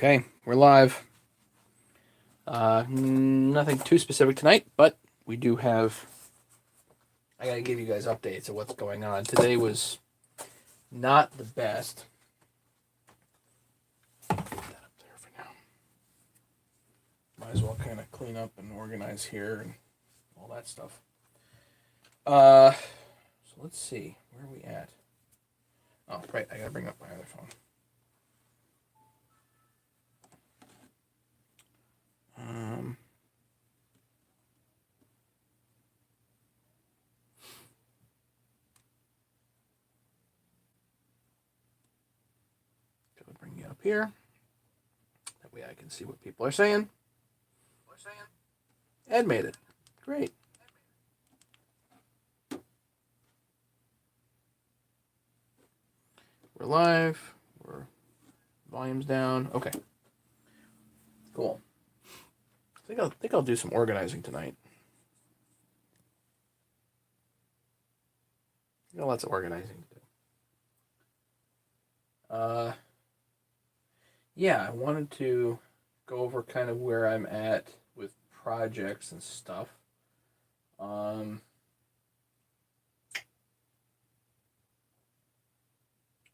Okay, we're live. Nothing too specific tonight, but we do have. I gotta give you guys updates of what's going on. Today was not the best. Put that up there for now. Might as well kind of clean up and organize here and all that stuff. So let's see. Where are we at? Oh, right. I gotta bring up my other phone. Bring you up here. That way I can see what people are saying. Ed made it. Great. We're live. We're volume's down. Okay. Cool. I think I'll do some organizing tonight. Got lots of organizing to do. Yeah, I wanted to go over kind of where I'm at with projects and stuff. We'll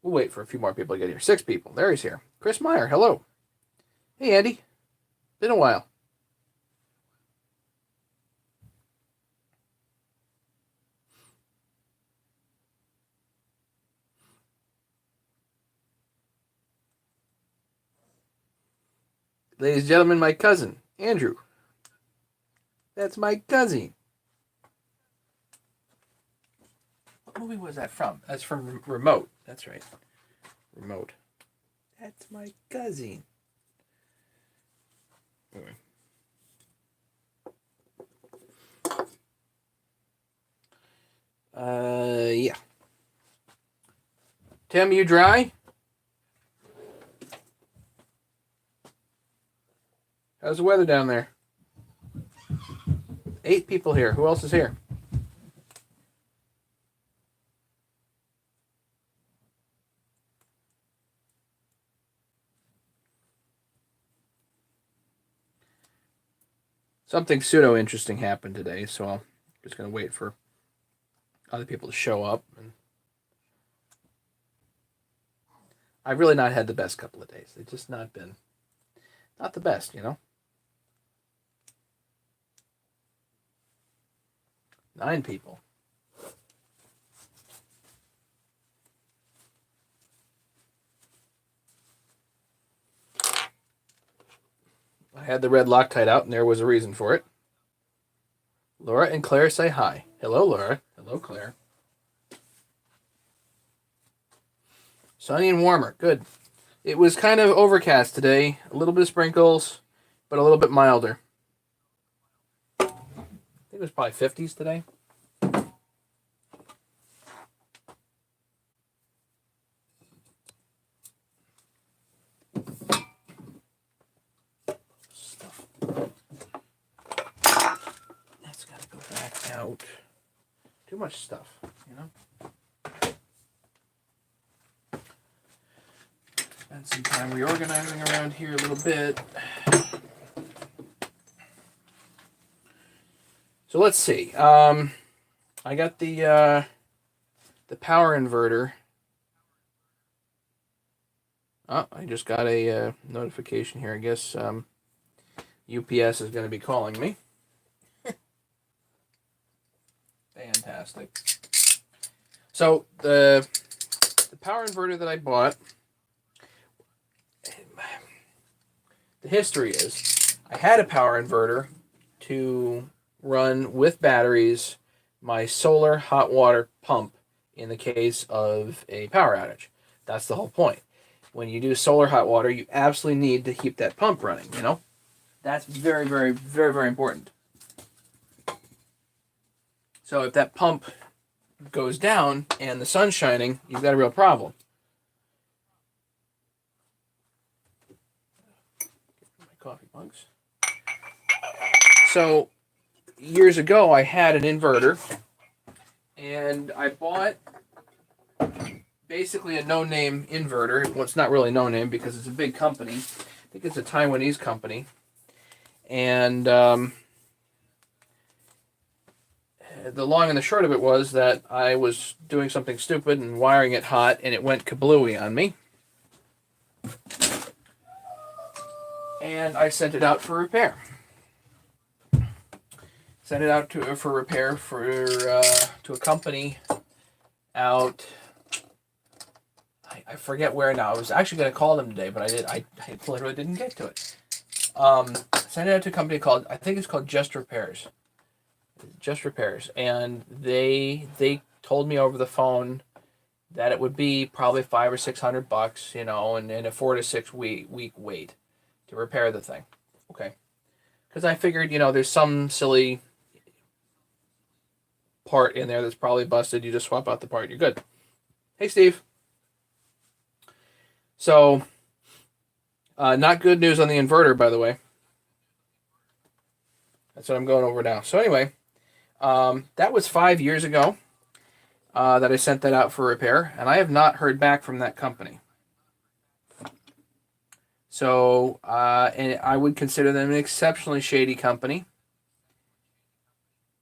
wait for a few more people to get here. 6 people. There he's here. Chris Meyer, hello. Hey, Andy. Been a while. Ladies and gentlemen, my cousin, Andrew. That's my cousin. What movie was that from? That's from Remote. That's right. Remote. That's my cousin. Anyway. Yeah. Tim, you dry? How's the weather down there? 8 people here. Who else is here? Something pseudo-interesting happened today, so I'm just going to wait for other people to show up. And I've really not had the best couple of days. They've just not been, not the best, you know? 9 people. I had the red Loctite out, and there was a reason for it. Laura and Claire say hi. Hello, Laura. Hello, Claire. Sunny and warmer. Good. It was kind of overcast today. A little bit of sprinkles, but a little bit milder. I think it was probably 50s today. That's got to go back out. Too much stuff, you know? Spend some time reorganizing around here a little bit. So let's see. I got the power inverter. Oh, I just got a notification here. I guess UPS is going to be calling me. Fantastic. So the power inverter that I bought, the history is I had a power inverter to run with batteries my solar hot water pump in the case of a power outage. That's the whole point. When you do solar hot water, you absolutely need to keep that pump running, you know? That's very, very, very, very important. So if that pump goes down and the sun's shining, you've got a real problem. My coffee mugs. So years ago, I had an inverter, and I bought basically a no-name inverter. Well, it's not really no-name because it's a big company, think it's a Taiwanese company. And the long and the short of it was that I was doing something stupid and wiring it hot, and it went kablooey on me. And I sent it out for repair. Sent it out for repair to a company out. I forget where now. I was actually going to call them today, but I literally didn't get to it. Sent it out to a company called, I think it's called Just Repairs. Just Repairs. And they told me over the phone that it would be probably $500 or $600, you know, and a 4 to 6 week wait to repair the thing. Okay. Because I figured, you know, there's some silly part in there that's probably busted. You just swap out the part, you're good. Hey, Steve. So, not good news on the inverter, by the way. That's what I'm going over now. So anyway, that was 5 years ago that I sent that out for repair, and I have not heard back from that company. So, and I would consider them an exceptionally shady company.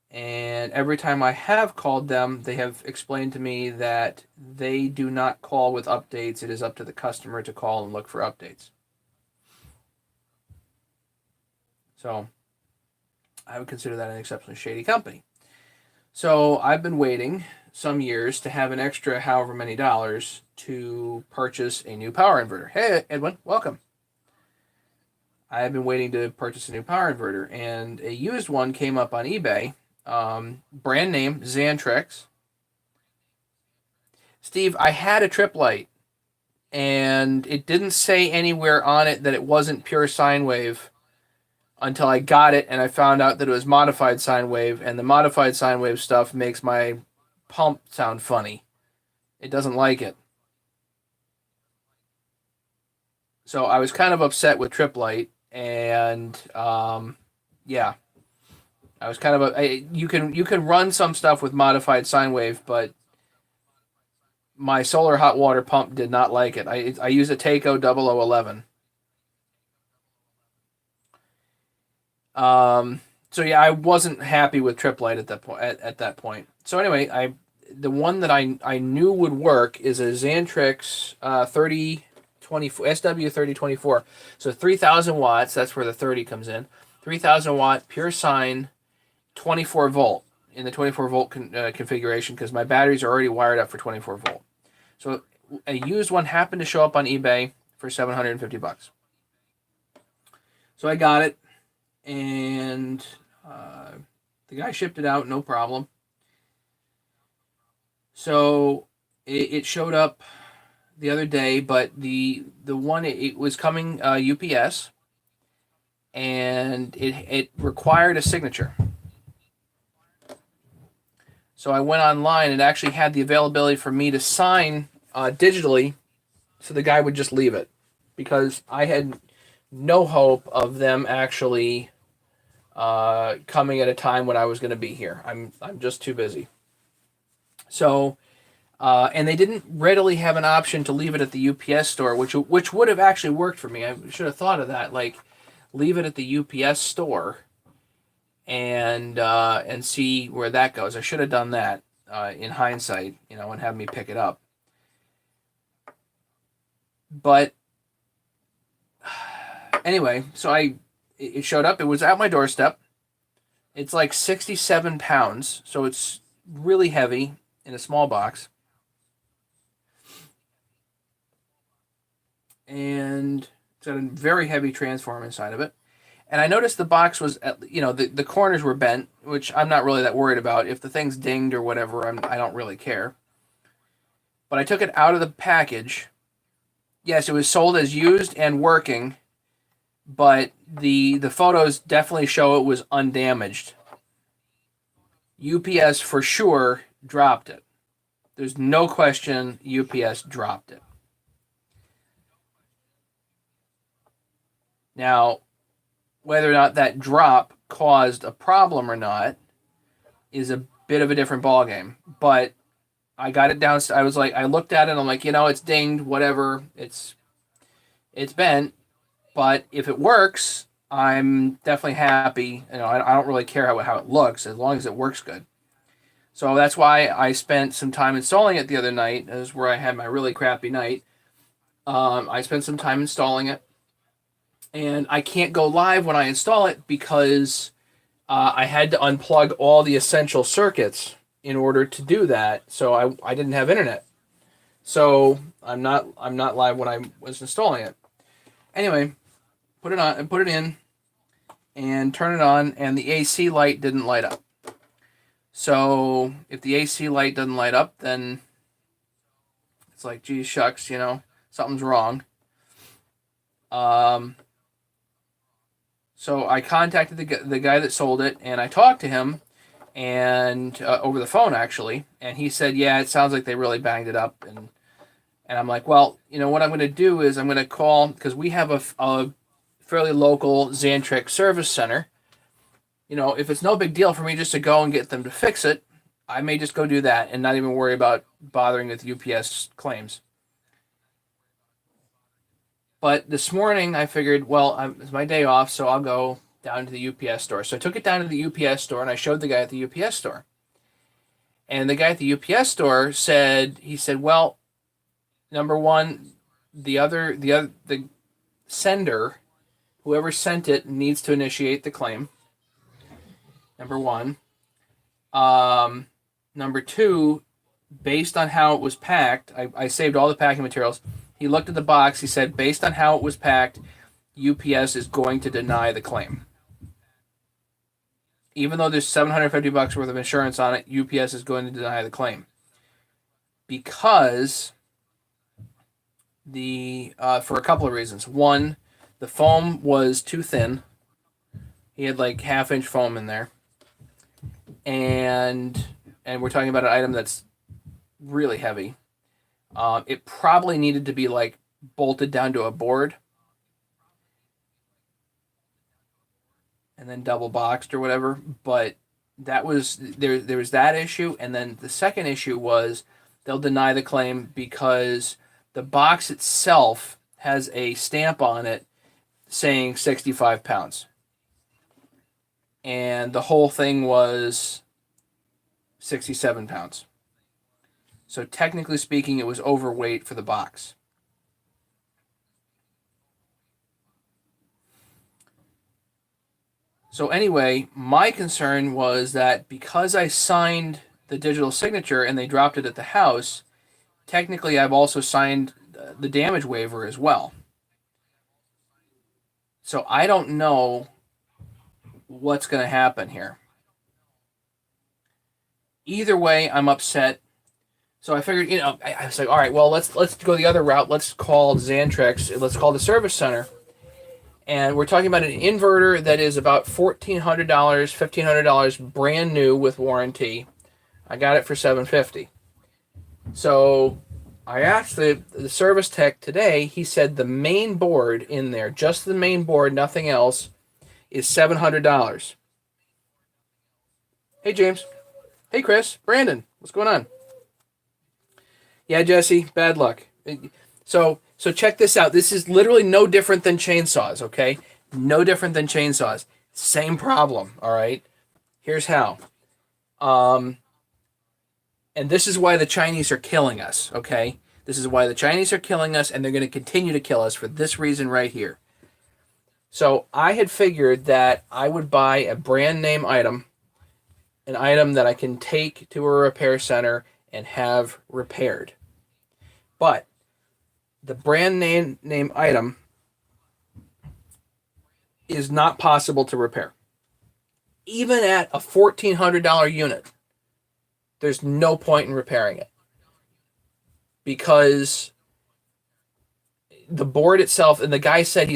And every time I have called them, they have explained to me that they do not call with updates. It is up to the customer to call and look for updates. So I would consider that an exceptionally shady company. So I've been waiting some years to have an extra however many dollars to purchase a new power inverter. Hey, Edwin, welcome. I've been waiting to purchase a new power inverter, and a used one came up on eBay. Brand name, Xantrex. Steve, I had a trip light, and it didn't say anywhere on it that it wasn't pure sine wave until I got it, and I found out that it was modified sine wave, and the modified sine wave stuff makes my pump sound funny. It doesn't like it. So I was kind of upset with trip light, and yeah. I was kind of you can run some stuff with modified sine wave, but my solar hot water pump did not like it. I use a Taco 0011. So yeah, I wasn't happy with trip light at that point. At that point. So anyway, the one that I knew would work is a Xantrex 3024 SW3024. So 3,000 watts. That's where the 30 comes in. 3,000 watt pure sine. 24 volt in the 24 volt configuration because my batteries are already wired up for 24 volt. So a used one happened to show up on eBay for $750. So I got it, and the guy shipped it out, no problem. So it showed up the other day, but the one it was coming UPS, and it required a signature. So I went online and actually had the availability for me to sign digitally, so the guy would just leave it, because I had no hope of them actually coming at a time when I was going to be here. I'm just too busy. So, and they didn't readily have an option to leave it at the UPS store, which would have actually worked for me. I should have thought of that, like leave it at the UPS store. And see where that goes. I should have done that in hindsight, you know, and have me pick it up. But anyway, so it showed up. It was at my doorstep. It's like 67 pounds, so it's really heavy in a small box. And it's got a very heavy transformer inside of it. And I noticed the box was, the corners were bent, which I'm not really that worried about. If the thing's dinged or whatever, I don't really care. But I took it out of the package. Yes, it was sold as used and working, but the photos definitely show it was undamaged. UPS for sure dropped it. There's no question UPS dropped it. Now, whether or not that drop caused a problem or not is a bit of a different ballgame. But I got it down. I was like, I looked at it. And I'm like, it's dinged. Whatever. It's bent. But if it works, I'm definitely happy. I don't really care how it looks as long as it works good. So that's why I spent some time installing it the other night. That is where I had my really crappy night. I spent some time installing it, and I can't go live when I install it because I had to unplug all the essential circuits in order to do that. So I didn't have internet. So I'm not live when I was installing it. Anyway, put it in, and turn it on, and the AC light didn't light up. So if the AC light doesn't light up, then it's like, geez, shucks, something's wrong. So I contacted the guy that sold it, and I talked to him, and over the phone actually, and he said, yeah, it sounds like they really banged it up, and I'm like, well, what I'm going to do is I'm going to call, because we have a fairly local Xantrex service center. If it's no big deal for me just to go and get them to fix it, I may just go do that and not even worry about bothering with UPS claims. But this morning I figured, well, it's my day off, so I'll go down to the UPS store. So I took it down to the UPS store, and I showed the guy at the UPS store. And the guy at the UPS store said, well, number one, the sender, whoever sent it, needs to initiate the claim. Number one. Number two, based on how it was packed, I saved all the packing materials. He looked at the box. He said, based on how it was packed, UPS is going to deny the claim. Even though there's $750 worth of insurance on it, UPS is going to deny the claim. Because for a couple of reasons. One, the foam was too thin. He had like half-inch foam in there. And we're talking about an item that's really heavy. It probably needed to be like bolted down to a board and then double boxed or whatever. But that was there was that issue, and then the second issue was they'll deny the claim because the box itself has a stamp on it saying 65 pounds. And the whole thing was 67 pounds. So technically speaking, it was overweight for the box. So anyway, my concern was that because I signed the digital signature and they dropped it at the house, technically I've also signed the damage waiver as well. So I don't know what's going to happen here. Either way, I'm upset. So I figured, I was like, all right, well, let's go the other route. Let's call Xantrex. Let's call the service center. And we're talking about an inverter that is about $1,400, $1,500 brand new with warranty. I got it for $750. So I asked the service tech today. He said the main board in there, just the main board, nothing else, is $700. Hey, James. Hey, Chris. Brandon. What's going on? Yeah, Jesse. Bad luck. So check this out. This is literally no different than chainsaws, okay? No different than chainsaws. Same problem, all right? Here's how. And this is why the Chinese are killing us, okay? This is why the Chinese are killing us, and they're going to continue to kill us for this reason right here. So I had figured that I would buy a brand name item, an item that I can take to a repair center and have repaired. But the brand name item is not possible to repair. Even at a $1,400 unit, there's no point in repairing it. Because the board itself, and the guy said,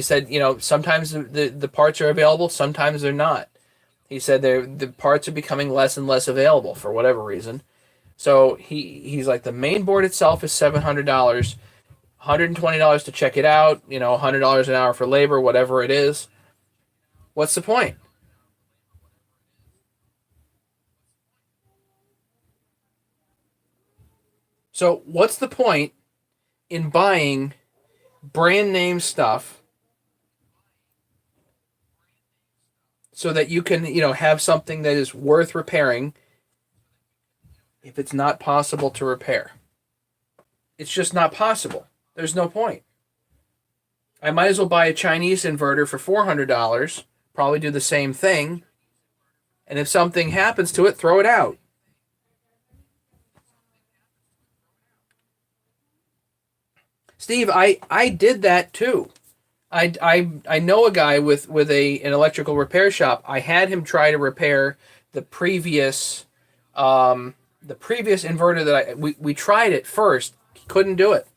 sometimes the parts are available, sometimes they're not. He said the parts are becoming less and less available for whatever reason. So he's like, the main board itself is $700, $120 to check it out, $100 an hour for labor, whatever it is. What's the point? So what's the point in buying brand name stuff so that you can, have something that is worth repairing if it's not possible to repair. It's just not possible. There's no point. I might as well buy a Chinese inverter for $400, probably do the same thing, and if something happens to it, throw it out. Steve, I did that too. I know a guy with an electrical repair shop. I had him try to repair the previous inverter that we tried it first. He couldn't do it.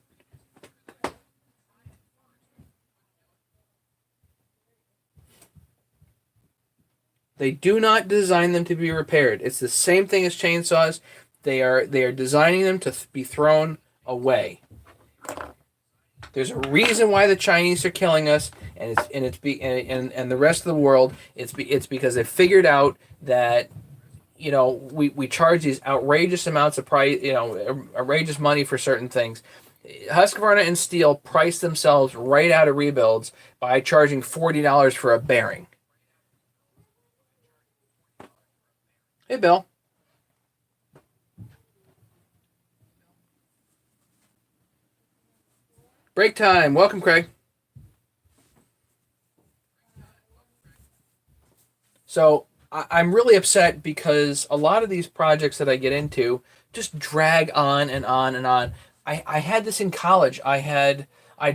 They do not design them to be repaired. It's the same thing as chainsaws. They are designing them to be thrown away. There's a reason why the Chinese are killing us, and the rest of the world. It's because they figured out that we charge these outrageous amounts of price, outrageous money for certain things. Husqvarna and Stihl priced themselves right out of rebuilds by charging $40 for a bearing. Hey, Bill. Break time. Welcome, Craig. So I'm really upset because a lot of these projects that I get into just drag on and on and on. I had this in college. I'd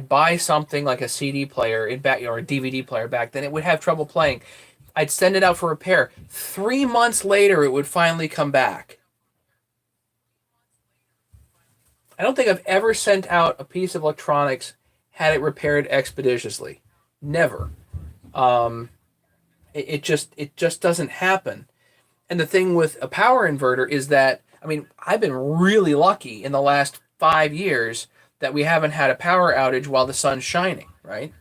buy something like a CD player or a DVD player back then. It would have trouble playing. I'd send it out for repair. 3 months later, it would finally come back. I don't think I've ever sent out a piece of electronics, had it repaired expeditiously. Never. It just doesn't happen. And the thing with a power inverter is that, I've been really lucky in the last 5 years that we haven't had a power outage while the sun's shining, right?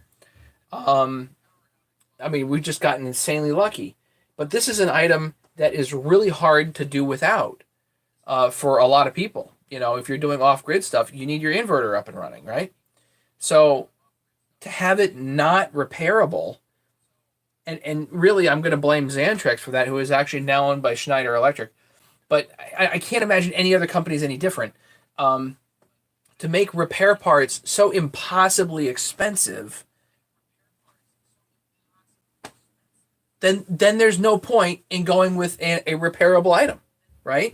We've just gotten insanely lucky. But this is an item that is really hard to do without for a lot of people. If you're doing off-grid stuff, you need your inverter up and running, right? So to have it not repairable, and really I'm going to blame Xantrex for that, who is actually now owned by Schneider Electric. But I can't imagine any other company is any different. To make repair parts so impossibly expensive, then there's no point in going with a repairable item, right?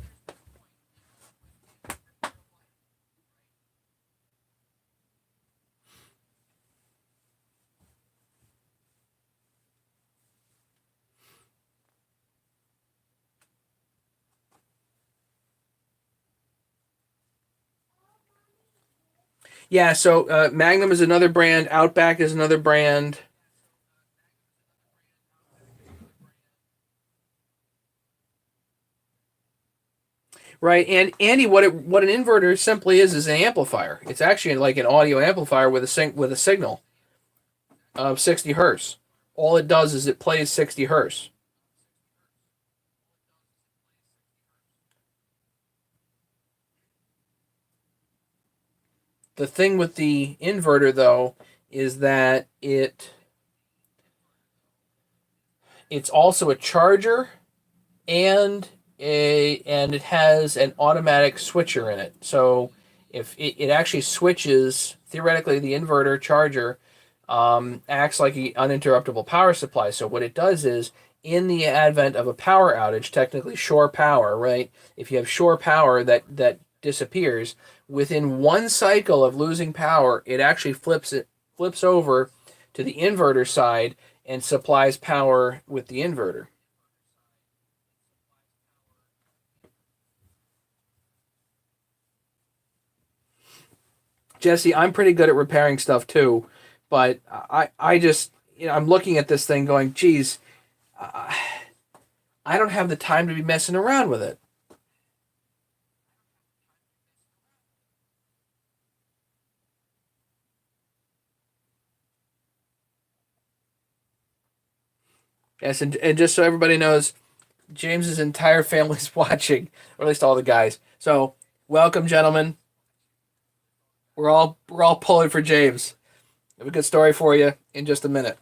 Yeah, so Magnum is another brand. Outback is another brand. Right, and Andy, what an inverter simply is an amplifier. It's actually like an audio amplifier with a signal of 60 hertz. All it does is it plays 60 hertz. The thing with the inverter though is that it's also a charger and and it has an automatic switcher in it. So if it actually switches, theoretically the inverter charger acts like an uninterruptible power supply. So what it does is, in the advent of a power outage, technically shore power, right? If you have shore power that disappears within one cycle of losing power, it actually flips over to the inverter side and supplies power with the inverter. Jesse, I'm pretty good at repairing stuff too, but I just, I'm looking at this thing going, geez, I don't have the time to be messing around with it. Yes, and just so everybody knows, James's entire family's watching, or at least all the guys. So welcome, gentlemen. We're all pulling for James. I have a good story for you in just a minute.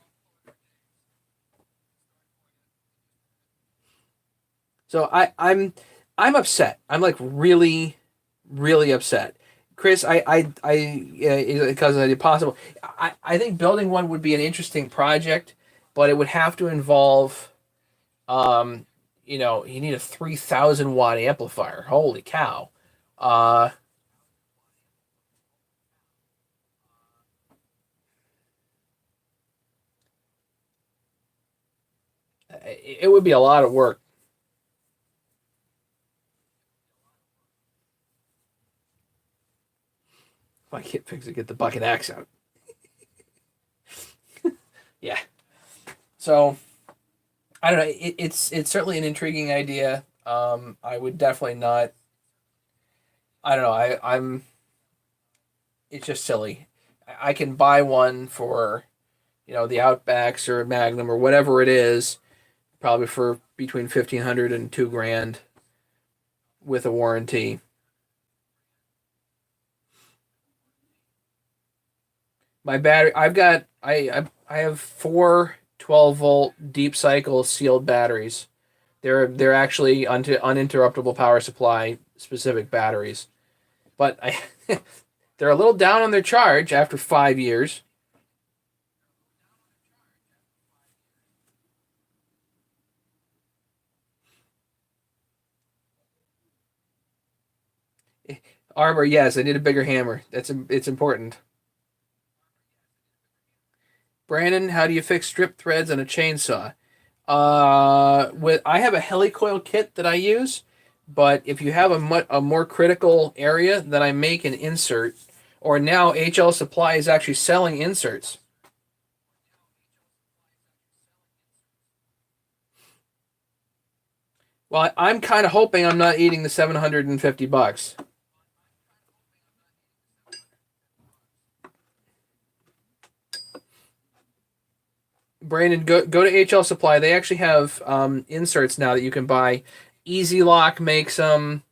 So I'm upset. I'm like really, really upset. Chris, because it's possible. I think building one would be an interesting project, but it would have to involve, um, you need a 3,000 watt amplifier. Holy cow! Uh, it would be a lot of work. I can't fix it. Get the bucket axe out. Yeah. So I don't know. It's certainly an intriguing idea. I would definitely not. I don't know. I'm. It's just silly. I can buy one for the Outbacks or Magnum or whatever it is, probably for between 1,500 and 2 grand with a warranty. My battery. I have four 12-volt deep cycle sealed batteries. They're actually uninterruptible power supply specific batteries, but they're a little down on their charge after 5 years. Armor, yes, I need a bigger hammer. It's important. Brandon, how do you fix strip threads on a chainsaw? With I have a helicoil kit that I use, but if you have a more critical area, then I make an insert. Or now HL Supply is actually selling inserts. Well, I'm kind of hoping I'm not eating the $750. Brandon, go to HL Supply. They actually have inserts now that you can buy. Easy Lock makes them.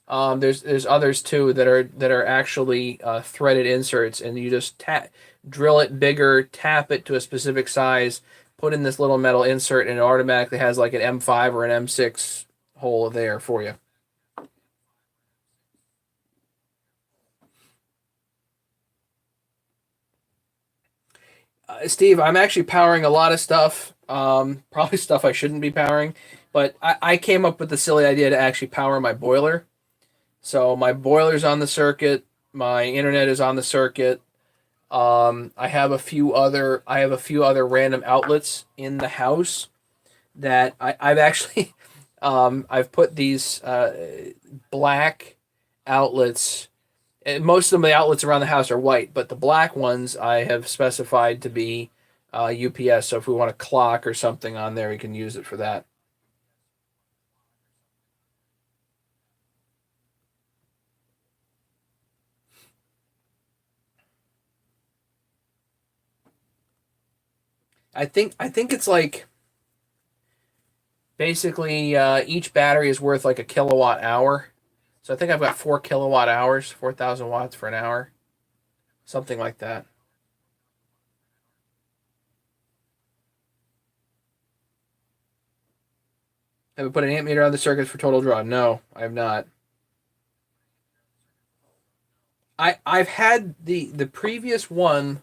There's others too that are actually threaded inserts, and you just drill it bigger, tap it to a specific size, put in this little metal insert, and it automatically has like an M5 or an M6 hole there for you. Steve, I'm actually powering a lot of stuff. Probably stuff I shouldn't be powering, but I came up with the silly idea to actually power my boiler. So my boiler's on the circuit, my internet is on the circuit. I have a few other random outlets in the house that I've actually I've put these black outlets. And most of the outlets around the house are white, but the black ones I have specified to be UPS. So if we want a clock or something on there, we can use it for that. I think it's like basically each battery is worth like a kilowatt hour. So I think I've got 4 kilowatt hours, 4,000 watts for an hour, something like that. Have we put an ammeter on the circuits for total draw? No, I have not. I've had the previous one,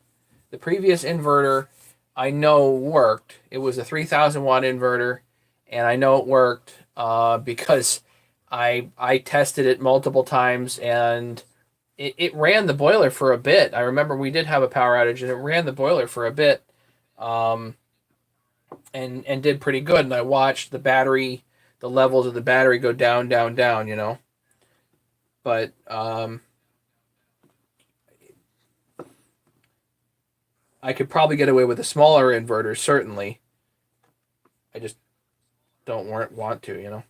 the previous inverter. I know worked. It was a 3,000 watt inverter, and I know it worked because I tested it multiple times and it ran the boiler for a bit. I remember we did have a power outage and it ran the boiler for a bit, um, and did pretty good. And I watched the levels of the battery go down, down, down. But I could probably get away with a smaller inverter, certainly. I just don't want to.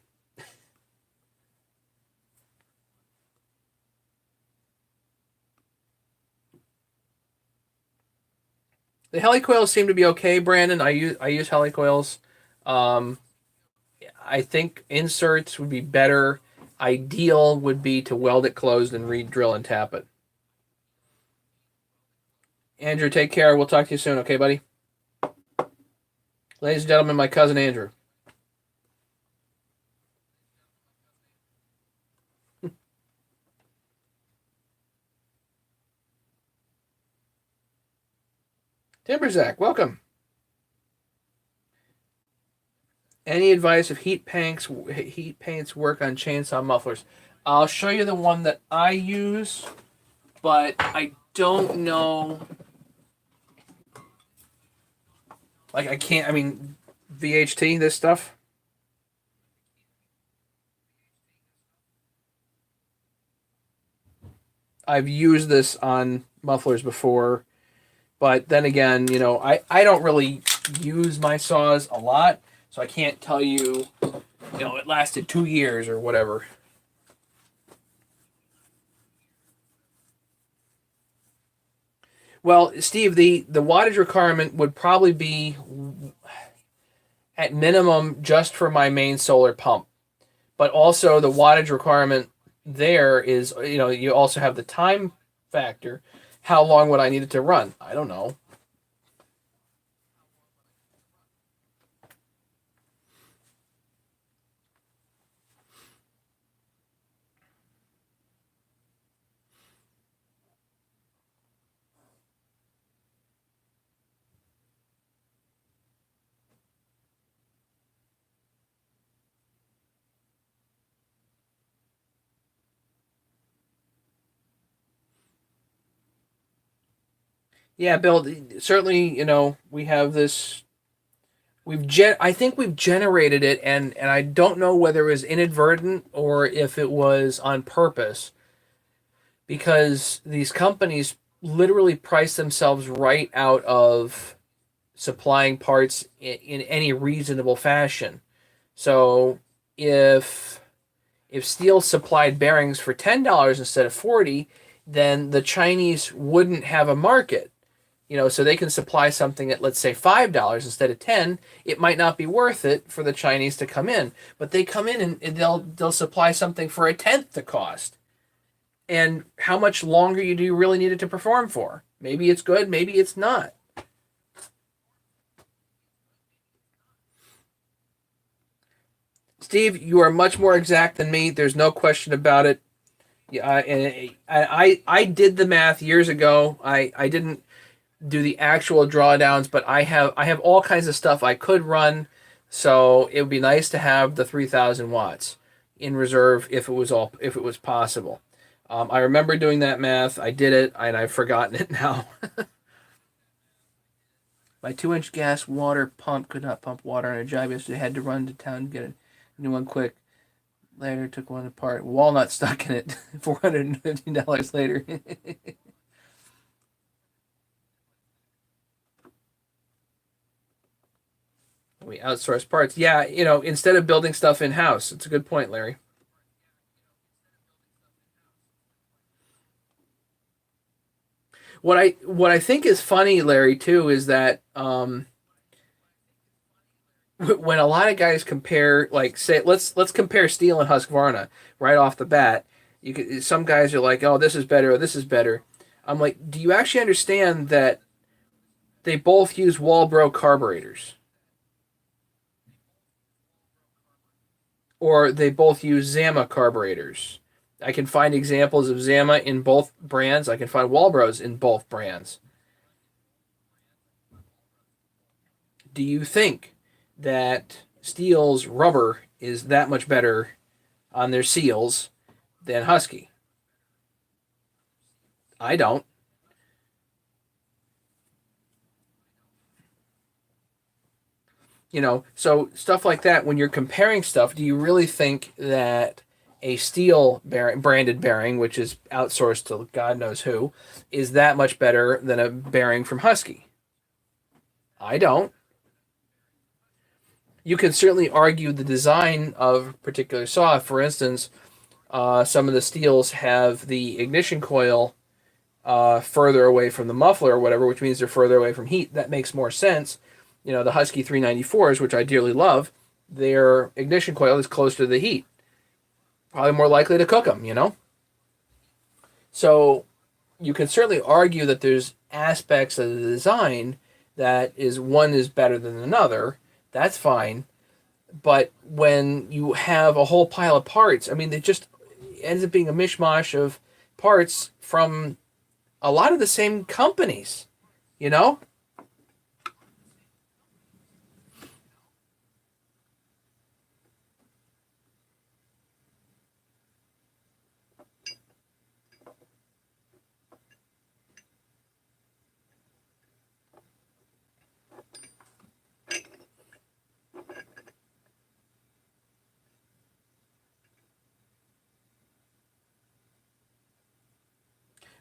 The helicoils seem to be okay, Brandon. I use helicoils. Um, I think inserts would be better. Ideal would be to weld it closed and re-drill and tap it. Andrew, take care. We'll talk to you soon, okay, buddy? Ladies and gentlemen, my cousin Andrew. Timberzack, welcome. Any advice if heat paints work on chainsaw mufflers? I'll show you the one that I use, but I don't know. Like I can't. I mean, VHT this stuff. I've used this on mufflers before, but then again, I don't really use my saws a lot, so I can't tell you, it lasted 2 years or whatever. Well, Steve, the wattage requirement would probably be at minimum just for my main solar pump, but also the wattage requirement there is, you also have the time factor. How long would I need it to run? I don't know. Yeah, Bill, certainly, we have this. I think we've generated it, and I don't know whether it was inadvertent or if it was on purpose, because these companies literally price themselves right out of supplying parts in any reasonable fashion. So if steel supplied bearings for $10 instead of 40, then the Chinese wouldn't have a market. So they can supply something at, let's say, $5 instead of 10. It might not be worth it for the Chinese to come in, but they come in and they'll supply something for a tenth the cost. And how much longer do you really need it to perform for? Maybe it's good, maybe it's not. Steve, you are much more exact than me. There's no question about it. Yeah, and I did the math years ago. I didn't do the actual drawdowns, but I have all kinds of stuff I could run. So it would be nice to have the 3,000 watts in reserve if it was possible. I remember doing that math. I did it, and I've forgotten it now. My 2-inch gas water pump could not pump water on a job yesterday. Had to run to town to get a new one quick. Later, took one apart. Walnut stuck in it. $415 later. We outsource parts. Yeah, instead of building stuff in house. It's a good point, Larry. What I think is funny, Larry, too, is that when a lot of guys compare, like, say, let's compare Steel and Husqvarna right off the bat. Some guys are like, oh, this is better, or this is better. I'm like, do you actually understand that they both use Walbro carburetors, or they both use Zama carburetors? I can find examples of Zama in both brands. I can find Walbros in both brands. Do you think that Steel's rubber is that much better on their seals than Husky? I don't. So stuff like that, when you're comparing stuff, do you really think that a steel branded bearing, which is outsourced to God knows who, is that much better than a bearing from Husky? I don't. You can certainly argue the design of a particular saw. For instance, some of the steels have the ignition coil further away from the muffler or whatever, which means they're further away from heat. That makes more sense. The Husky 394s, which I dearly love, their ignition coil is closer to the heat, probably more likely to cook them. So you can certainly argue that there's aspects of the design that is one is better than another. That's fine. But when you have a whole pile of parts, I mean, it just ends up being a mishmash of parts from a lot of the same companies, you know?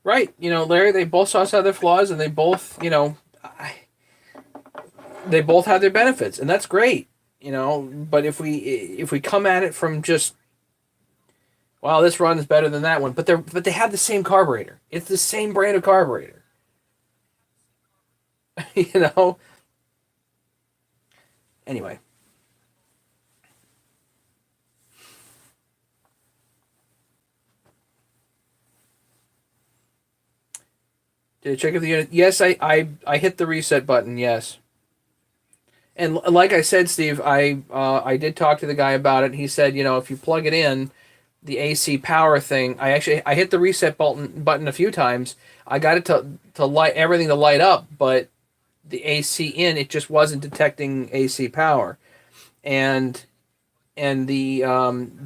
Right. You know, Larry, they both saw their flaws, and they both, they both have their benefits, and that's great. You know, but if we come at it from just, wow, this run is better than that one, but they have the same carburetor. It's the same brand of carburetor. you know. Anyway, did I check if the unit? Yes, I hit the reset button. Yes. And like I said, Steve, I did talk to the guy about it. He said, if you plug it in, the AC power thing, I hit the reset button a few times. I got it to light everything to light up, but the AC in, it just wasn't detecting AC power. And the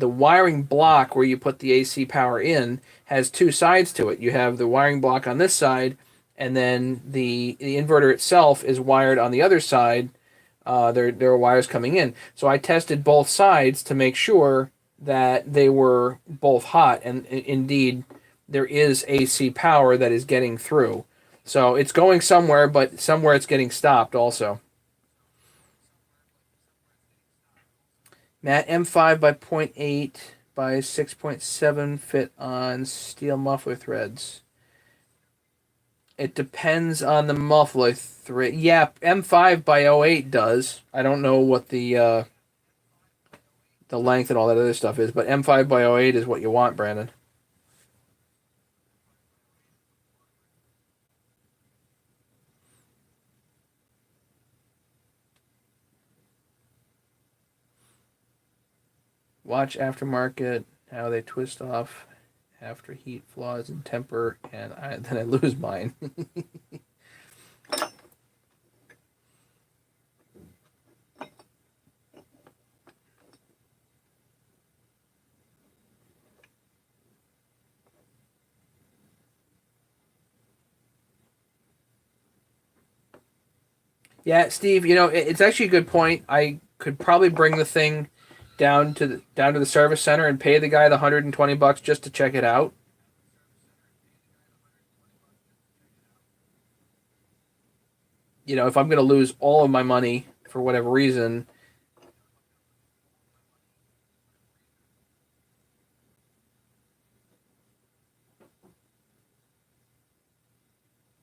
wiring block where you put the AC power in has two sides to it. You have the wiring block on this side, and then the inverter itself is wired on the other side. There are wires coming in. So I tested both sides to make sure that they were both hot, and indeed there is AC power that is getting through. So it's going somewhere, but somewhere it's getting stopped also. Matt, M5 by point 0.8 by 6.7 fit on steel muffler threads. It depends on the muffler thread. Yeah, M5 by '08 does. I don't know what the length and all that other stuff is, but M5 by '08 is what you want, Brandon. Watch aftermarket, how they twist off after heat, flaws, and temper, and then I lose mine. Yeah, Steve, it's actually a good point. I could probably bring the thing down to the service center and pay the guy the $120 just to check it out. If I'm going to lose all of my money for whatever reason,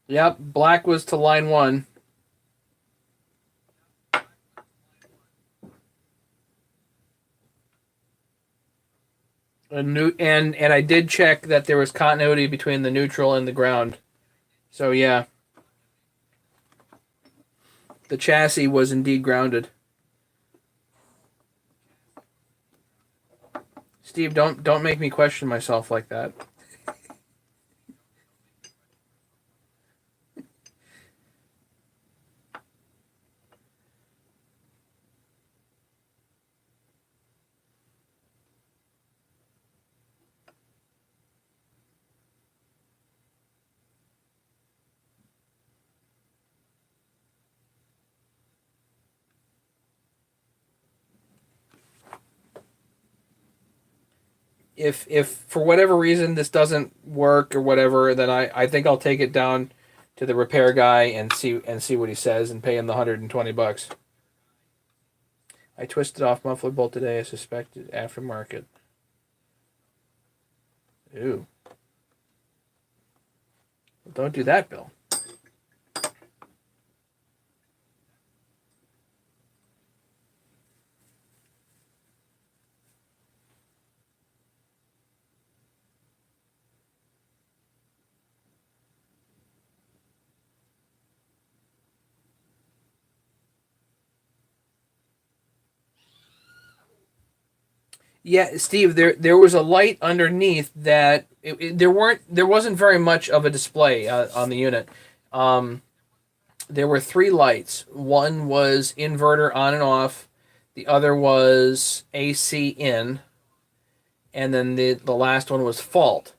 yep, black was to line one. And I did check that there was continuity between the neutral and the ground. So yeah, the chassis was indeed grounded. Steve, don't make me question myself like that. If for whatever reason this doesn't work or whatever, then I think I'll take it down to the repair guy and see what he says and pay him the $120. I twisted off muffler bolt today. I suspected aftermarket. Ooh, well, don't do that, Bill. Yeah, Steve, there was a light underneath that there wasn't very much of a display on the unit. Um, there were three lights. One was inverter on and off. The other was AC in, and then the last one was fault.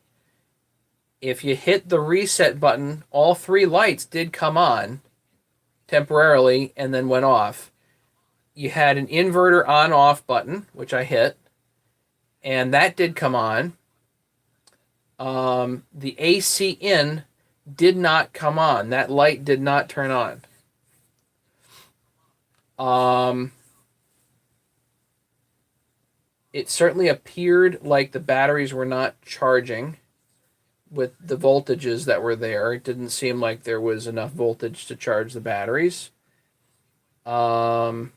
If you hit the reset button, all three lights did come on temporarily and then went off. You had an inverter on off button, which I hit, and that did come on. The AC in did not come on. That light did not turn on. It certainly appeared like the batteries were not charging with the voltages that were there. It didn't seem like there was enough voltage to charge the batteries. And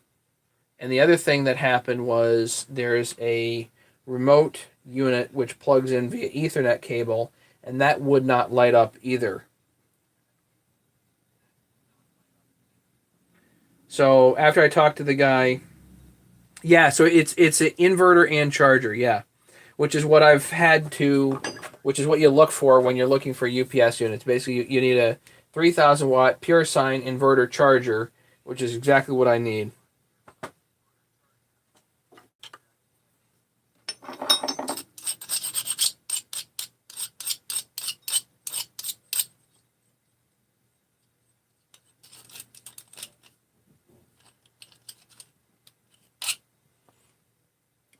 the other thing that happened was there's a remote unit which plugs in via Ethernet cable, and that would not light up either. So after I talked to the guy, yeah, so it's an inverter and charger, yeah, which is what I've had to, which is what you look for when you're looking for UPS units. Basically, you need a 3,000 watt pure sine inverter charger, which is exactly what I need.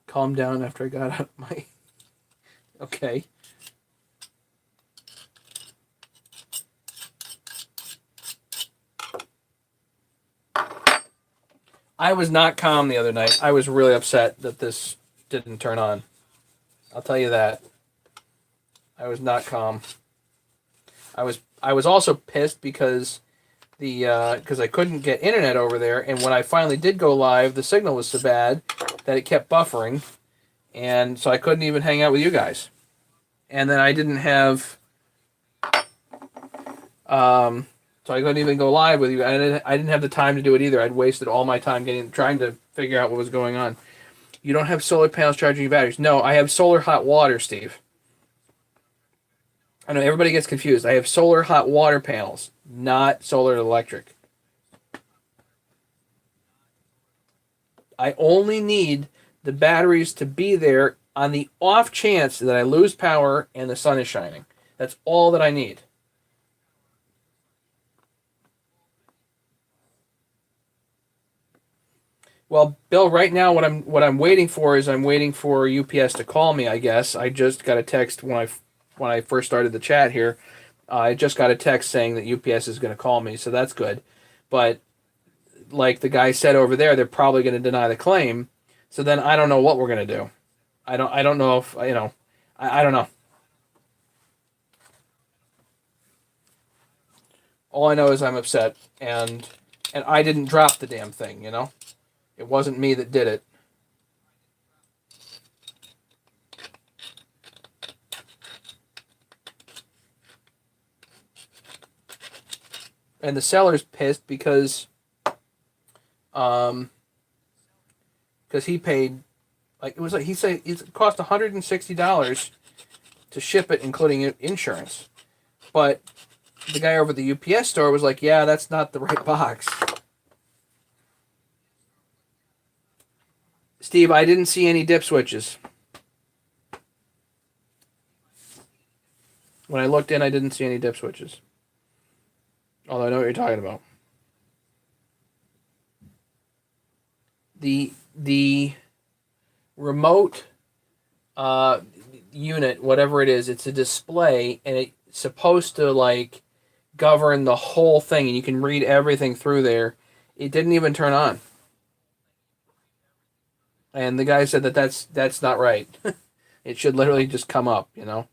Calm down after I got out of my... Okay. I was not calm the other night. I was really upset that this didn't turn on. I'll tell you that. I was not calm. I was also pissed because because I couldn't get internet over there, and when I finally did go live, the signal was so bad that it kept buffering, and so I couldn't even hang out with you guys. And then I didn't have, so I couldn't even go live with you. I didn't have the time to do it either. I'd wasted all my time trying to figure out what was going on. You don't have solar panels charging your batteries. No, I have solar hot water, Steve. I know everybody gets confused. I have solar hot water panels, not solar electric. I only need the batteries to be there on the off chance that I lose power and the sun is shining. That's all that I need. Well, Bill, right now what I'm waiting for is I'm waiting for UPS to call me, I guess. I just got a text when I first started the chat here. I just got a text saying that UPS is going to call me, so that's good. But like the guy said over there, they're probably going to deny the claim. So then I don't know what we're going to do. I don't know if, I don't know. All I know is I'm upset, and I didn't drop the damn thing, you know? It wasn't me that did it. And the seller's pissed because he paid, like, it was like, he said it cost $160 to ship it, including insurance. But the guy over at the UPS store was like, yeah, that's not the right box. Steve, I didn't see any dip switches. When I looked in, I didn't see any dip switches. Although I know what you're talking about. The remote unit, whatever it is, it's a display, and it's supposed to like govern the whole thing, and you can read everything through there. It didn't even turn on, and the guy said that that's not right. It should literally just come up, you know.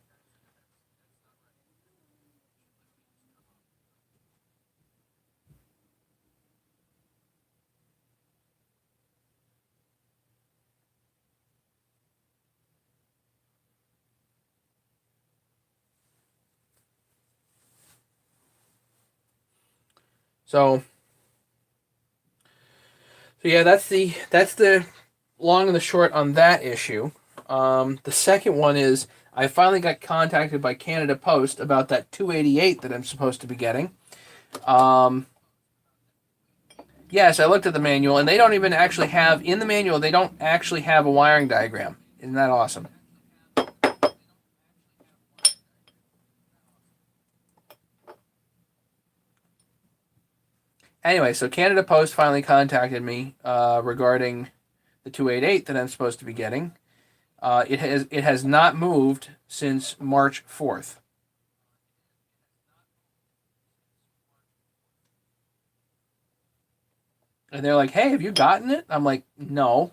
So yeah, that's the long and the short on that issue. The second one is I finally got contacted by Canada Post about that 288 that I'm supposed to be getting. Um, yes, I looked at the manual, and they don't even actually have in the manual. They don't actually have a wiring diagram. Isn't that awesome? Anyway, so Canada Post finally contacted me regarding the 288 that I'm supposed to be getting. It has not moved since March 4th. And they're like, "Hey, have you gotten it?" I'm like, "No."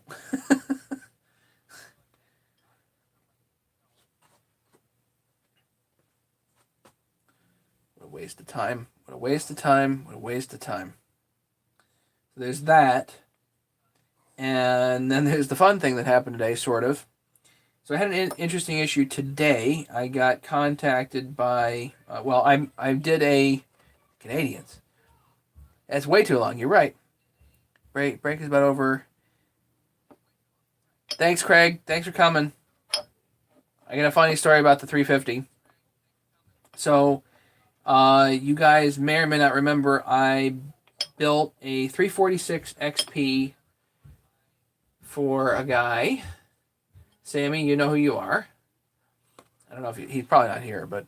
What a waste of time. What a waste of time. What a waste of time. So there's that. And then there's the fun thing that happened today, sort of. So I had an interesting issue today. I got contacted by, I did a Canadians. That's way too long. You're right. Break is about over. Thanks, Craig. Thanks for coming. I got a funny story about the 350. So, you guys may or may not remember, I built a 346 XP for a guy. Sammy, you know who you are. I don't know if he's probably not here, but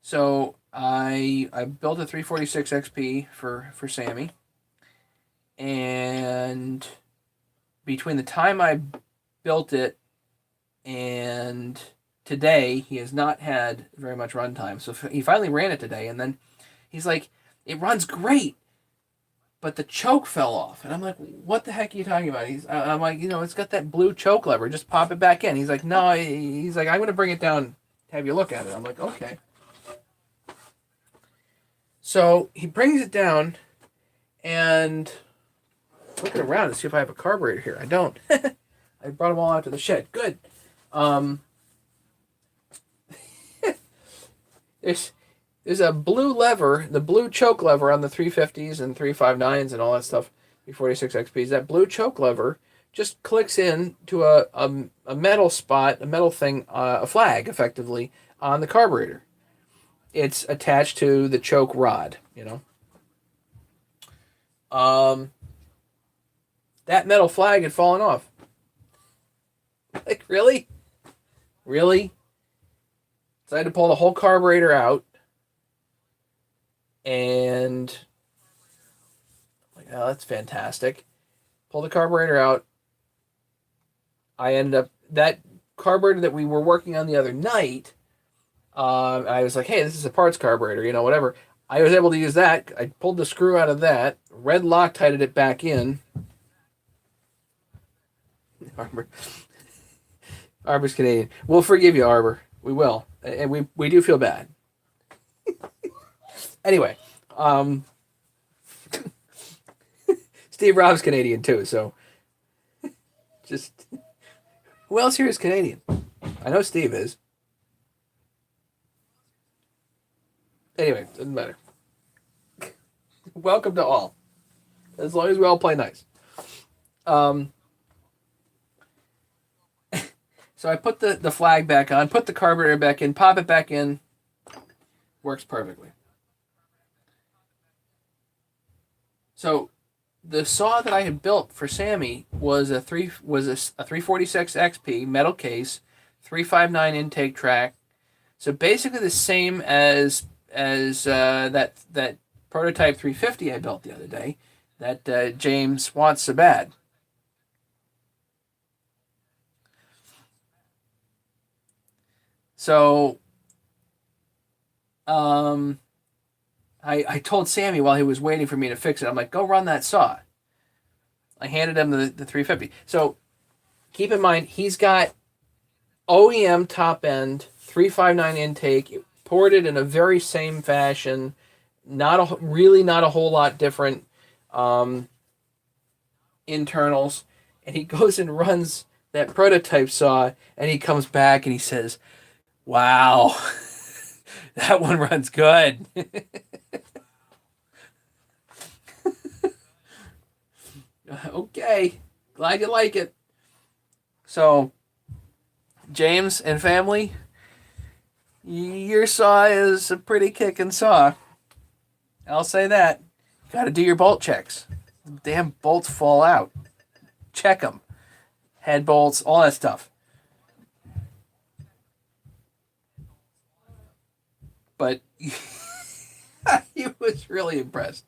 so I built a 346 XP for Sammy, and between the time I built it and today, he has not had very much runtime. So he finally ran it today, and then he's like, "It runs great, but the choke fell off." And I'm like, "What the heck are you talking about?" I'm like, "It's got that blue choke lever. Just pop it back in." He's like, "No." He's like, "I'm going to bring it down, have you look at it." I'm like, "Okay." So he brings it down, and looking around to see if I have a carburetor here. I don't. I brought them all out to the shed. Good. There's a blue lever, the blue choke lever on the 350s and 359s and all that stuff, 346 XPs. That blue choke lever just clicks in to a metal spot, a metal thing, a flag, effectively, on the carburetor. It's attached to the choke rod, That metal flag had fallen off. Like, really? Really? So I had to pull the whole carburetor out. And like, oh, that's fantastic. Pull the carburetor out. I ended up, that carburetor that we were working on the other night, I was like, "Hey, this is a parts carburetor, whatever." I was able to use that. I pulled the screw out of that, red Loctited it back in. Arbor's Canadian. We'll forgive you, Arbor. We will. And we do feel bad. Anyway, Steve Rob's Canadian too, so just who else here is Canadian? I know Steve is. Anyway, doesn't matter. Welcome to all. As long as we all play nice. So I put the flag back on, put the carburetor back in, pop it back in. Works perfectly. So the saw that I had built for Sammy was a 346 XP metal case, 359 intake track. So basically the same as that prototype 350 I built the other day that James wants so bad. So I told Sammy while he was waiting for me to fix it, I'm like, "Go run that saw." I handed him the 350. So keep in mind, he's got OEM top end 359 intake, ported in a very same fashion, not a whole lot different internals, and he goes and runs that prototype saw, and he comes back and he says, "Wow, that one runs good." Okay, glad you like it. So, James and family, your saw is a pretty kicking saw. I'll say that. You got to do your bolt checks. Damn bolts fall out. Check them. Head bolts, all that stuff. But he was really impressed.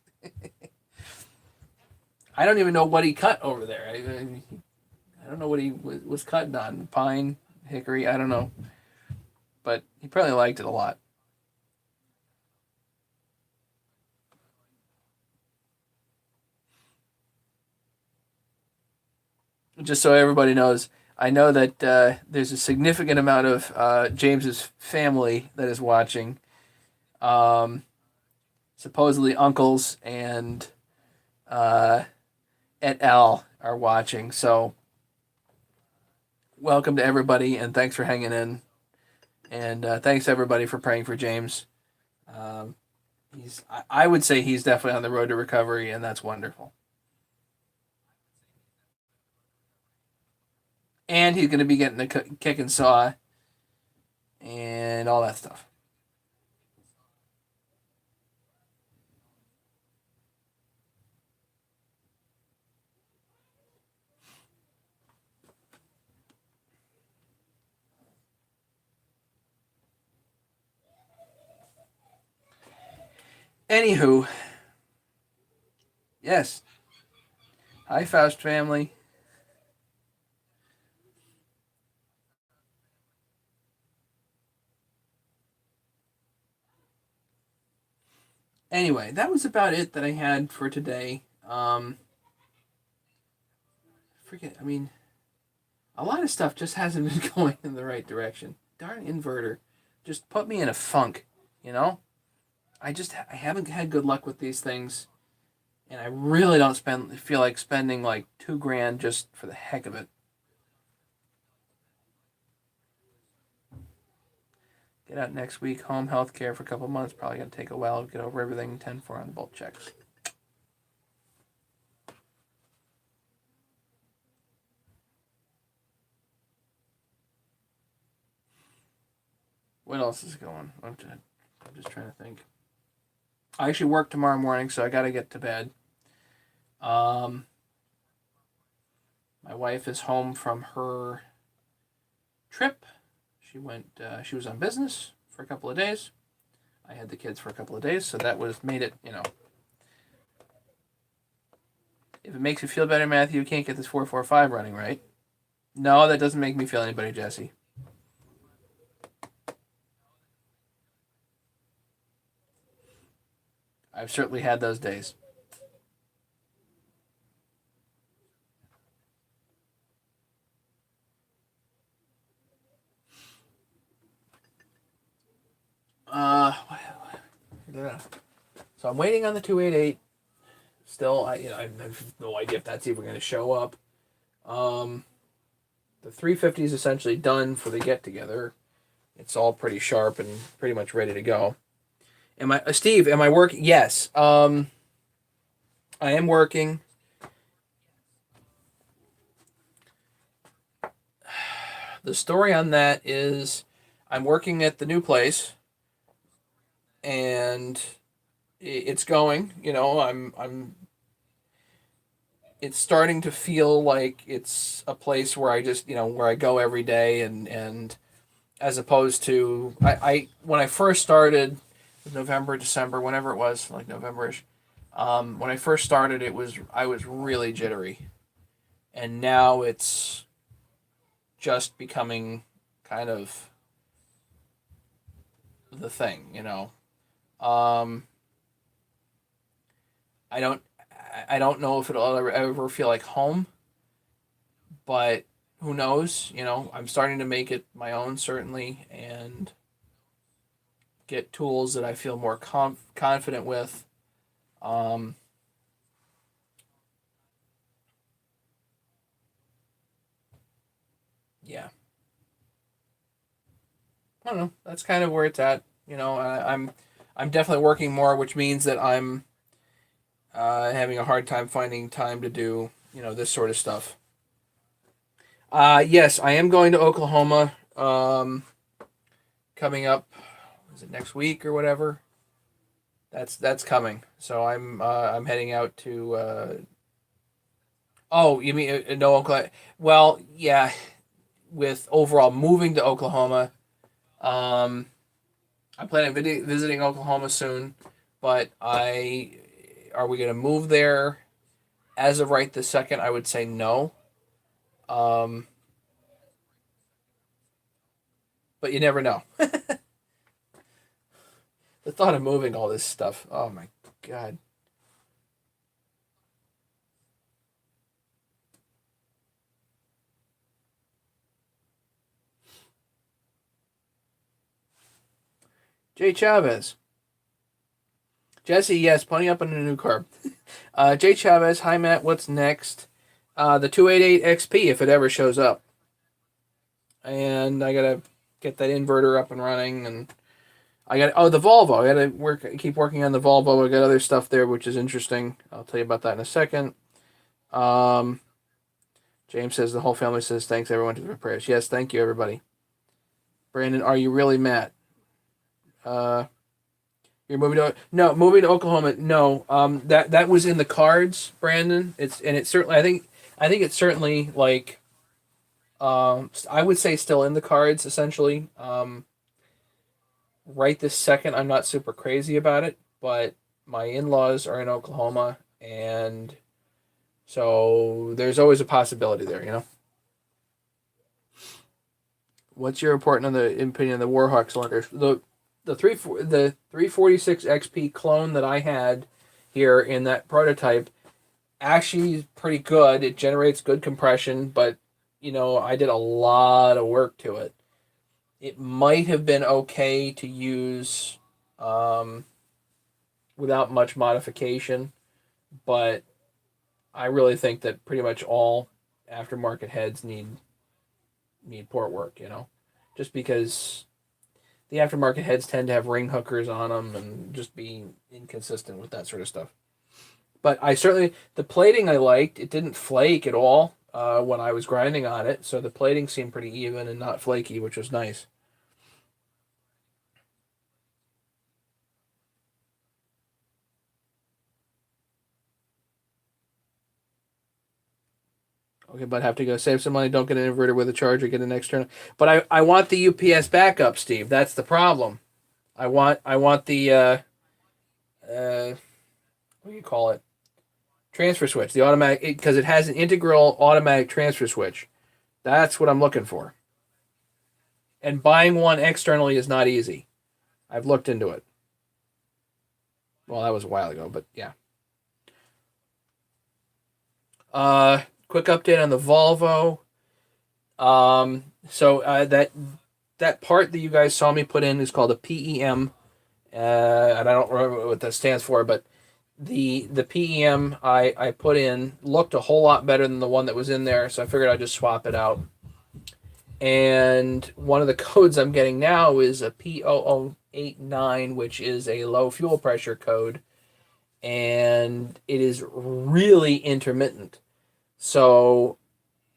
I don't even know what he cut over there. I don't know what he was cutting on. Pine, hickory, I don't know. But he probably liked it a lot. Just so everybody knows, I know that there's a significant amount of James's family that is watching. Um, Supposedly uncles and uh, et al. Are watching. So welcome to everybody, and thanks for hanging in. And thanks everybody for praying for James. Um, I would say he's definitely on the road to recovery, and that's wonderful. And he's going to be getting a kick and saw and all that stuff. Anywho, yes. Hi, Faust family. Anyway, that was about it that I had for today. Forget. I mean, a lot of stuff just hasn't been going in the right direction. Darn inverter, just put me in a funk. You know, I haven't had good luck with these things, and I really don't feel like spending like $2,000 just for the heck of it. Get out next week. Home health care for a couple months. Probably gonna take a while to get over everything. 10-4 on the bolt checks. What else is going? I'm just trying to think. I actually work tomorrow morning, so I got to get to bed. Um, my wife is home from her trip. She went. She was on business for a couple of days. I had the kids for a couple of days, so that was made it. If it makes you feel better, Matthew, you can't get this 445 running, right? No, that doesn't make me feel any better, Jesse. I've certainly had those days. Yeah. So I'm waiting on the 288. Still, I have no idea if that's even going to show up. Um, the 350 is essentially done for the get together. It's all pretty sharp and pretty much ready to go. Am I Steve? Am I working? Yes. I am working. The story on that is, I'm working at the new place, and it's going. I'm. It's starting to feel like it's a place where I just where I go every day, and as opposed to I when I first started, November, December, whenever it was, like Novemberish. When I first started, I was really jittery, and now it's just becoming kind of the thing. Um, I don't I don't know if it'll ever feel like home, but who knows? I'm starting to make it my own, certainly, and get tools that I feel more confident with. Um, yeah, I don't know. That's kind of where it's at. I'm definitely working more, which means that I'm having a hard time finding time to do this sort of stuff. Yes, I am going to Oklahoma. Coming up, is it next week or whatever? That's coming. So I'm heading out to. Oh, you mean no Oklahoma? Well, yeah. With overall moving to Oklahoma, um, I'm planning on visiting Oklahoma soon, but I are we going to move there? As of right this second, I would say no. Um, but you never know. The thought of moving all this stuff. Oh my god. Jay Chavez. Jesse, yes, plenty up on the new carb. Jay Chavez, hi Matt, what's next? The 288 XP if it ever shows up. And I gotta get that inverter up and running, and I got the Volvo. I gotta keep working on the Volvo. I got other stuff there which is interesting. I'll tell you about that in a second. Um, James says the whole family says thanks everyone for the prayers. Yes, thank you everybody. Brandon, are you really Matt? You're moving to Oklahoma. No, that was in the cards, Brandon. It's certainly I think it's certainly like I would say still in the cards essentially. Right this second, I'm not super crazy about it, but my in-laws are in Oklahoma, and so there's always a possibility there, you know. What's your report on the opinion of the Warhawk cylinders? The 346 XP clone that I had here in that prototype actually is pretty good. It generates good compression, but you know, I did a lot of work to it. It might have been okay to use without much modification, but I really think that pretty much all aftermarket heads need port work, you know, just because the aftermarket heads tend to have ring hookers on them and just be inconsistent with that sort of stuff. But the plating I liked. It didn't flake at all when I was grinding on it, so the plating seemed pretty even and not flaky, which was nice. Okay, but have to go save some money. Don't get an inverter with a charger. Get an external. But I want the UPS backup, Steve. That's the problem. I want the what do you call it? Transfer switch. The automatic because it has an integral automatic transfer switch. That's what I'm looking for. And buying one externally is not easy. I've looked into it. Well, that was a while ago, but yeah. Quick update on the Volvo. That part that you guys saw me put in is called a PEM, and I don't remember what that stands for, but the PEM I put in looked a whole lot better than the one that was in there, so I figured I'd just swap it out. And one of the codes I'm getting now is a P0089, which is a low fuel pressure code, and it is really intermittent. So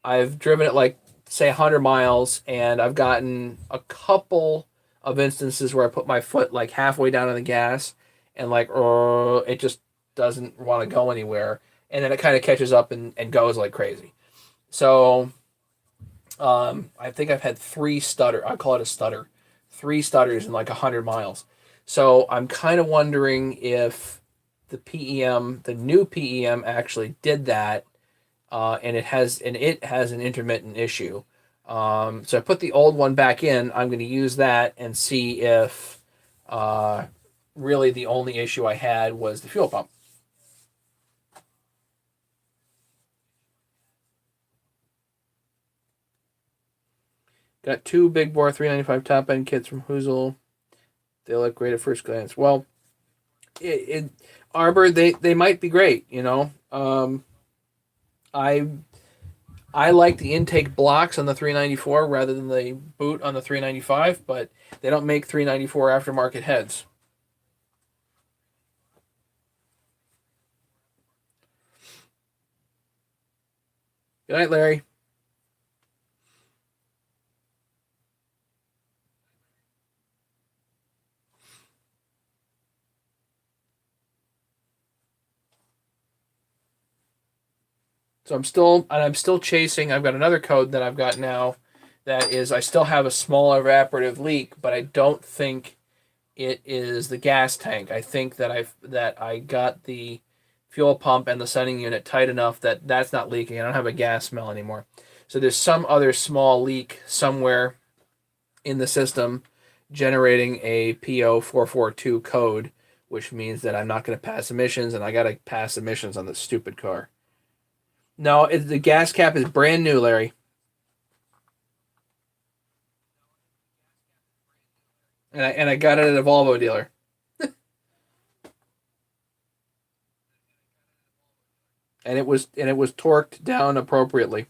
I've driven it like say 100 miles, and I've gotten a couple of instances where I put my foot like halfway down on the gas, and like it just doesn't want to go anywhere, and then it kind of catches up and goes like crazy. So I think I've had three stutter. I call it a stutter, three stutters in like 100 miles. So I'm kind of wondering if the new PEM, actually did that, and it has an intermittent issue. So I put the old one back in. I'm going to use that and see if really the only issue I had was the fuel pump. Got two big bore 395 top end kits from Hoozle. They look great at first glance. Well, Arbor, they might be great. You know, I I like the intake blocks on the 394 rather than the boot on the 395, but they don't make 394 aftermarket heads. Good night, Larry. So I'm still chasing. I've got another code that I've got now that is I still have a small evaporative leak, but I don't think it is the gas tank. I think that I got the fuel pump and the sending unit tight enough that that's not leaking. I don't have a gas smell anymore. So there's some other small leak somewhere in the system generating a P0442 code, which means that I'm not going to pass emissions, and I got to pass emissions on this stupid car. No, the gas cap is brand new, Larry. And I got it at a Volvo dealer. And it was torqued down appropriately.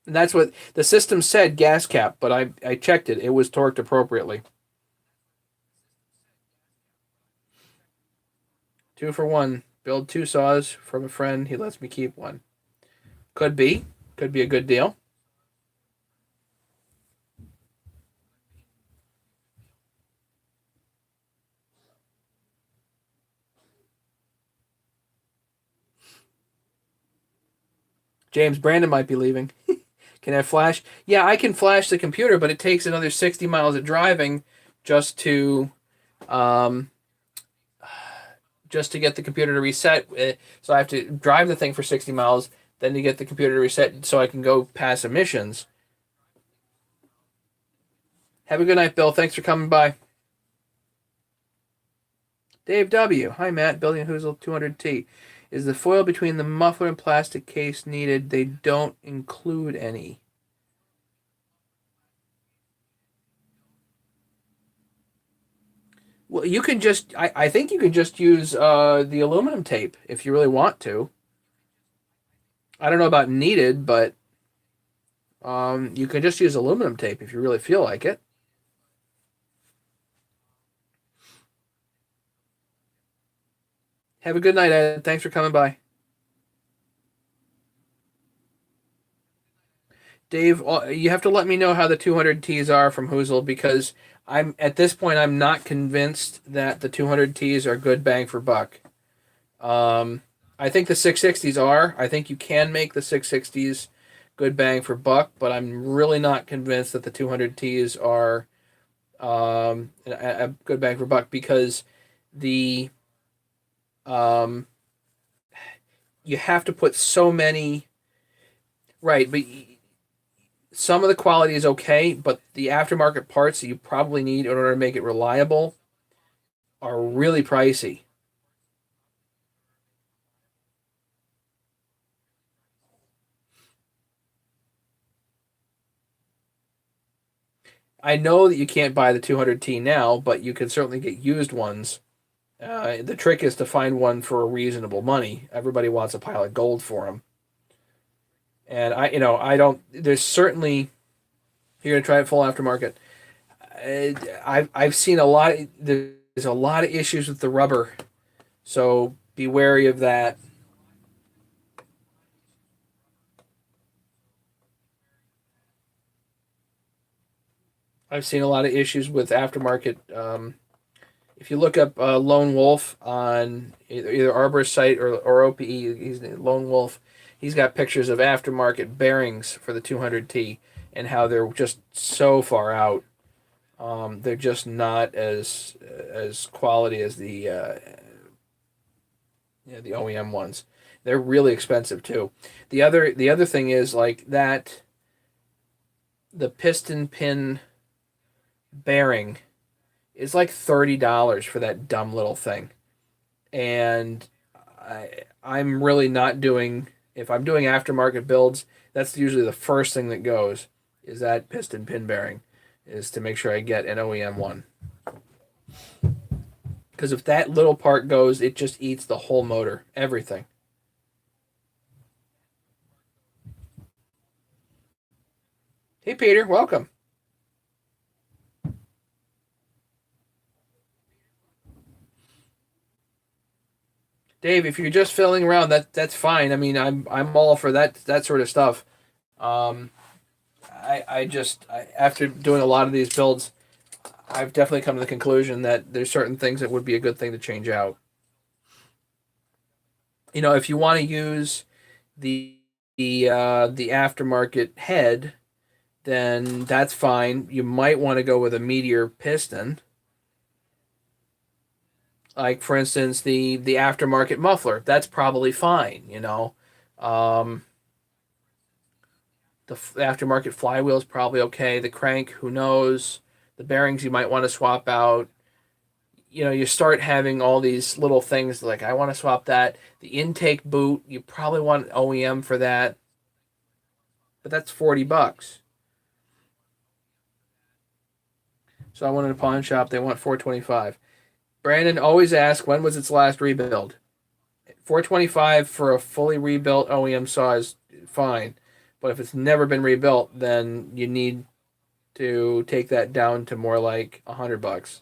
And that's what the system said, gas cap, but I checked it. It was torqued appropriately. 2 for 1. Build 2 saws from a friend. He lets me keep one. Could be. Could be a good deal. James Brandon might be leaving. Can I flash? Yeah, I can flash the computer, but it takes another 60 miles of driving just to um, get the computer to reset. So I have to drive the thing for 60 miles, then to get the computer to reset so I can go pass emissions. Have a good night, Bill. Thanks for coming by. Dave W. Hi, Matt. Building a Hoozle 200T. Is the foil between the muffler and plastic case needed? They don't include any. Well, you can just, I think you can just use the aluminum tape if you really want to. I don't know about needed, but you can just use aluminum tape if you really feel like it. Have a good night, Ed. Thanks for coming by. Dave, you have to let me know how the 200Ts are from Hoozle because I'm at this point I'm not convinced that the 200Ts are good bang for buck. I think the 660s are. I think you can make the 660s good bang for buck, but I'm really not convinced that the 200Ts are a good bang for buck because the um, you have to put so many right, but some of the quality is okay, but the aftermarket parts that you probably need in order to make it reliable are really pricey. I know that you can't buy the 200T now, but you can certainly get used ones. The trick is to find one for a reasonable money. Everybody wants a pile of gold for them, and I don't. There's certainly you're gonna try it full aftermarket. I've seen a lot. There's a lot of issues with the rubber, so be wary of that. I've seen a lot of issues with aftermarket. If you look up Lone Wolf on either Arbor's site or OPE, he's Lone Wolf. He's got pictures of aftermarket bearings for the 200T and how they're just so far out. They're just not as quality as the OEM ones. They're really expensive too. The other thing is like that the piston pin bearing is like $30 for that dumb little thing. And I'm really not doing if I'm doing aftermarket builds, that's usually the first thing that goes is that piston pin bearing is to make sure I get an OEM one. Because if that little part goes, it just eats the whole motor, everything. Hey Peter, welcome. Dave, if you're just filling around, that's fine. I mean, I'm all for that sort of stuff. Um, after doing a lot of these builds, I've definitely come to the conclusion that there's certain things that would be a good thing to change out. If you want to use the aftermarket head, then that's fine. You might want to go with a Meteor piston. Like for instance, the aftermarket muffler, that's probably fine. Um, the aftermarket flywheel is probably okay. The crank, who knows? The bearings you might want to swap out. You start having all these little things like I want to swap that. The intake boot, you probably want OEM for that, but that's $40. So I went in a pawn shop. They want 425. Brandon, always ask when was its last rebuild. 425 for a fully rebuilt OEM saw is fine, but if it's never been rebuilt, then you need to take that down to more like $100.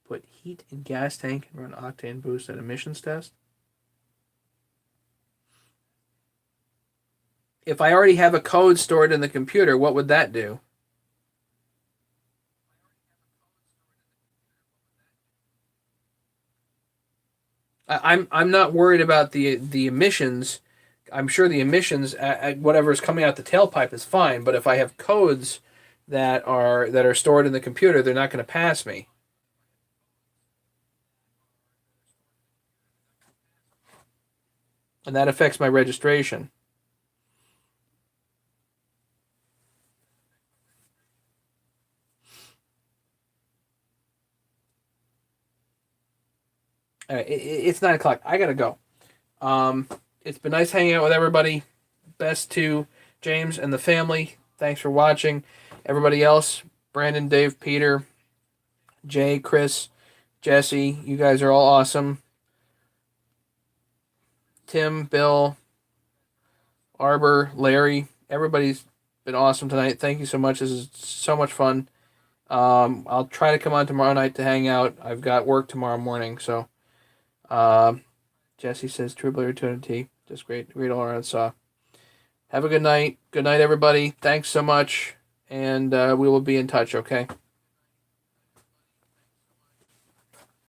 Put heat in gas tank and run octane boost at emissions test. If I already have a code stored in the computer, what would that do? I'm not worried about the emissions. I'm sure the emissions at whatever is coming out the tailpipe is fine, but if I have codes that are stored in the computer, they're not going to pass me, and that affects my registration. It's 9 o'clock. I gotta go. Um, it's been nice hanging out with everybody. Best to James and the family. Thanks for watching. Everybody else, Brandon, Dave, Peter, Jay, Chris, Jesse, you guys are all awesome. Tim, Bill, Arbor, Larry, everybody's been awesome tonight. Thank you so much. This is so much fun. I'll try to come on tomorrow night to hang out. I've got work tomorrow morning, so. Uh, Jesse says True Blue Eternity. Just great all around saw. Have a good night. Good night, everybody. Thanks so much, and we will be in touch. Okay.